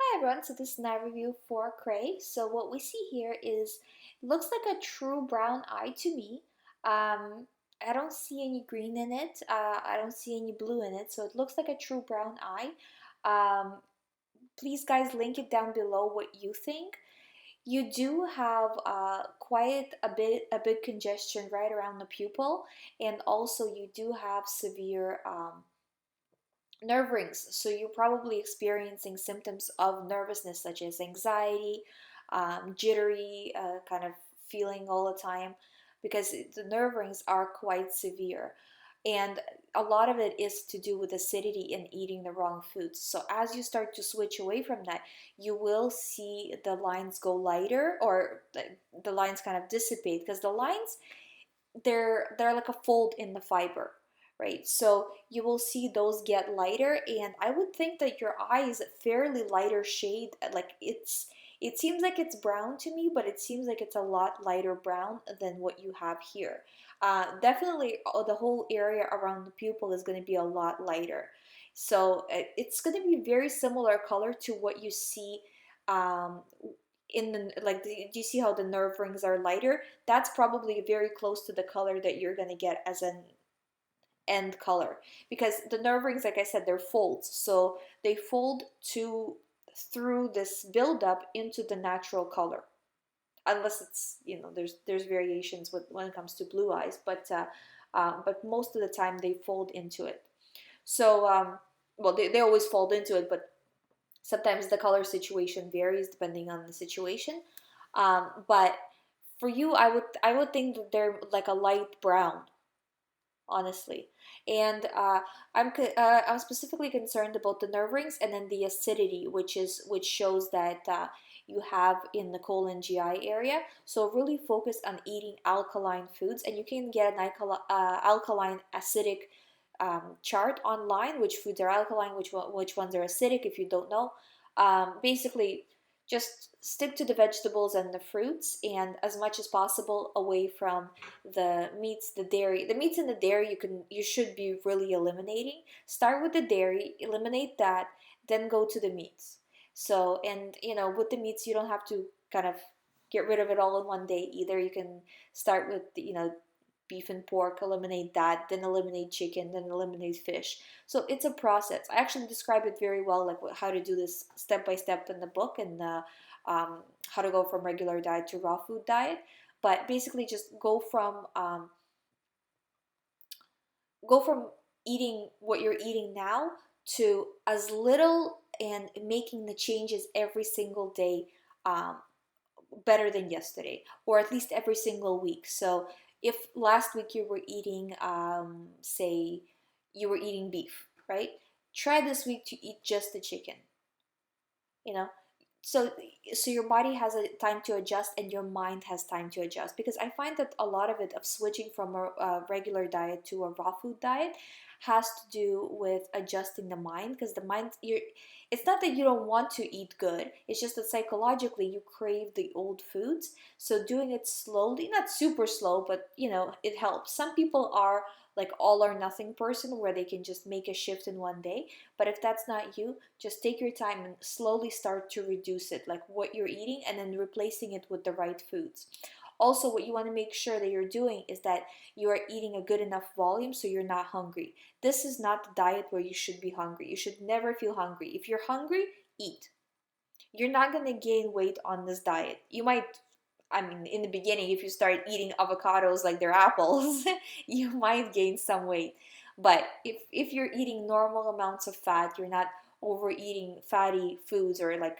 Hi everyone, so this is night review for Cray. So what we see here is, it looks like a true brown eye to me. I don't see any green in it. I don't see any blue in it. So it looks like a true brown eye. Um, Please guys link it down below what you think. You do have quite a bit congestion right around the pupil, and also you do have severe nerve rings. So you're probably experiencing symptoms of nervousness such as anxiety, jittery, kind of feeling all the time, because the nerve rings are quite severe. And a lot of it is to do with acidity and eating the wrong foods. So as you start to switch away from that, you will see the lines go lighter, or the lines kind of dissipate, because the lines, they're like a fold in the fiber, right? So you will see those get lighter, and I would think that your eye is a fairly lighter shade. Like it seems like it's brown to me, but it seems like it's a lot lighter brown than what you have here. Definitely the whole area around the pupil is going to be a lot lighter. So it's going to be very similar color to what you see um, in the, like, do you see how the nerve rings are lighter? That's probably very close to the color that you're going to get as an end color, because the nerve rings, like I said, they're folds, so they fold to through this buildup into the natural color, unless it's, there's variations with when it comes to blue eyes, but most of the time they fold into it. So well, they always fold into it, but sometimes the color situation varies depending on the situation. But for you, I would think that they're like a light brown, honestly. And I'm specifically concerned about the nerve rings, and then the acidity, which shows that you have in the colon GI area. So really focus on eating alkaline foods, and you can get an alkaline acidic chart online, which foods are alkaline, which ones are acidic, if you don't know. Basically, just stick to the vegetables and the fruits, and as much as possible away from the meats, the dairy. The meats and the dairy you should be really eliminating. Start with the dairy, eliminate that, then go to the meats. So, and with the meats, you don't have to kind of get rid of it all in one day either. You can start with beef and pork, eliminate that, then eliminate chicken, then eliminate fish. So it's a process. I actually describe it very well, like how to do this step by step in the book, and how to go from regular diet to raw food diet. But basically, just go from eating what you're eating now to as little, and making the changes every single day, um, better than yesterday, or at least every single week. So if last week you were eating, say, you were eating beef, right? Try this week to eat just the chicken, you know so so your body has a time to adjust, and your mind has time to adjust, because I find that a lot of it, of switching from a regular diet to a raw food diet, has to do with adjusting the mind, because the mind, it's not that you don't want to eat good, it's just that psychologically you crave the old foods. So doing it slowly, not super slow, but it helps. Some people are like all or nothing person, where they can just make a shift in one day. But if that's not you, just take your time and slowly start to reduce it, like what you're eating, and then replacing it with the right foods. Also, what you want to make sure that you're doing is that you are eating a good enough volume so you're not hungry. This is not the diet where you should be hungry. You should never feel hungry. If you're hungry, eat. You're not going to gain weight on this diet. You might, I mean, in the beginning, if you start eating avocados like they're apples, you might gain some weight. But if you're eating normal amounts of fat, you're not overeating fatty foods, or like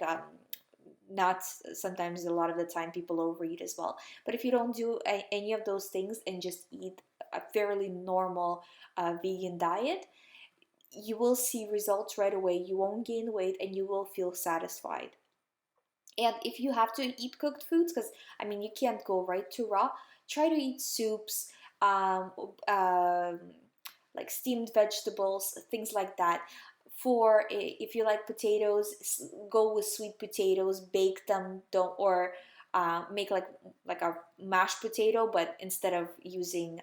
not sometimes, a lot of the time people overeat as well. But if you don't do any of those things, and just eat a fairly normal vegan diet, you will see results right away. You won't gain weight, and you will feel satisfied. And if you have to eat cooked foods, because I mean, you can't go right to raw, try to eat soups, um, um, like steamed vegetables, things like that. If you like potatoes, go with sweet potatoes, bake them, don't or make like a mashed potato, but instead of using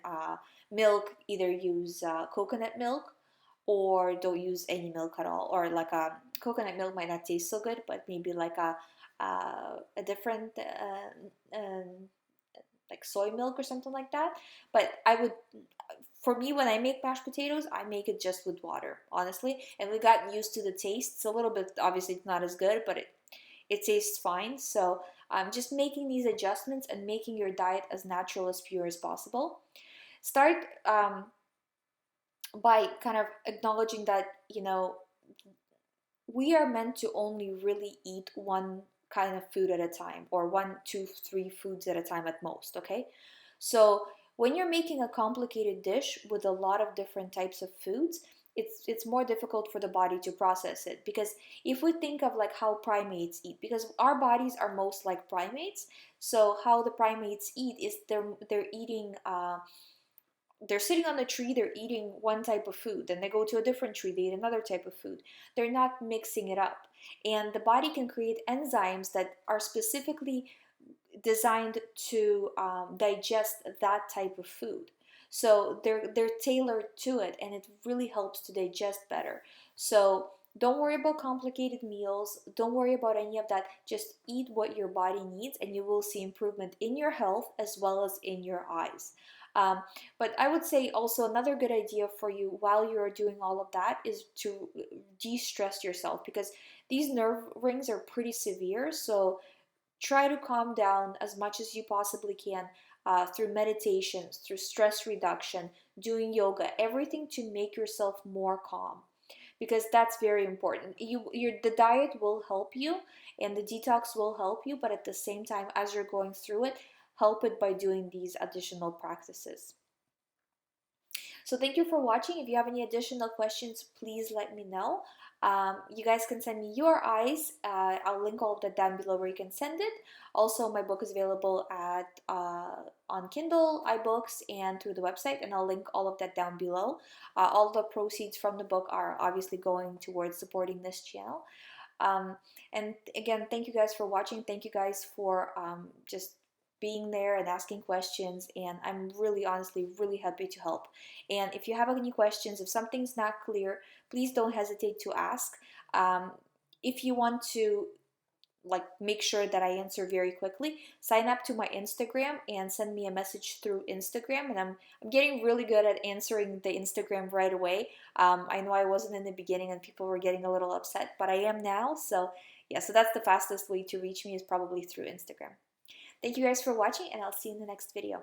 milk, either use coconut milk, or don't use any milk at all, or like a coconut milk might not taste so good, but maybe like a different like soy milk or something like that. But I would, for me, when I make mashed potatoes, I make it just with water, honestly. And we got used to the taste. It's a little bit, obviously, it's not as good, but it tastes fine. So just making these adjustments and making your diet as natural, as pure as possible. Start by kind of acknowledging that, we are meant to only really eat one kind of food at a time, or one, two, three foods at a time at most, okay? So when you're making a complicated dish with a lot of different types of foods, it's more difficult for the body to process it. Because if we think of like how primates eat, because our bodies are most like primates, so how the primates eat is they're eating they're sitting on the tree, they're eating one type of food, then they go to a different tree, they eat another type of food. They're not mixing it up. And the body can create enzymes that are specifically designed to digest that type of food. So they're tailored to it, and it really helps to digest better. So don't worry about complicated meals. Don't worry about any of that. Just eat what your body needs, and you will see improvement in your health as well as in your eyes. Um, but I would say also another good idea for you while you're doing all of that is to de-stress yourself, because these nerve rings are pretty severe. So try to calm down as much as you possibly can through meditations, through stress reduction, doing yoga, everything to make yourself more calm, because that's very important. The diet will help you, and the detox will help you, but at the same time, as you're going through it, help it by doing these additional practices. So thank you for watching. If you have any additional questions, please let me know. You guys can send me your eyes. I'll link all of that down below where you can send it. Also, my book is available at on Kindle, iBooks, and through the website, and I'll link all of that down below. All the proceeds from the book are obviously going towards supporting this channel. Um, and again, thank you guys for watching. Thank you guys for just being there and asking questions. And I'm really, honestly, really happy to help. And if you have any questions, if something's not clear, please don't hesitate to ask. Um, if you want to like make sure that I answer very quickly, sign up to my Instagram and send me a message through Instagram. And I'm getting really good at answering the Instagram right away. I know I wasn't in the beginning and people were getting a little upset, but I am now. So yeah, so that's the fastest way to reach me, is probably through Instagram. Thank you guys for watching, and I'll see you in the next video.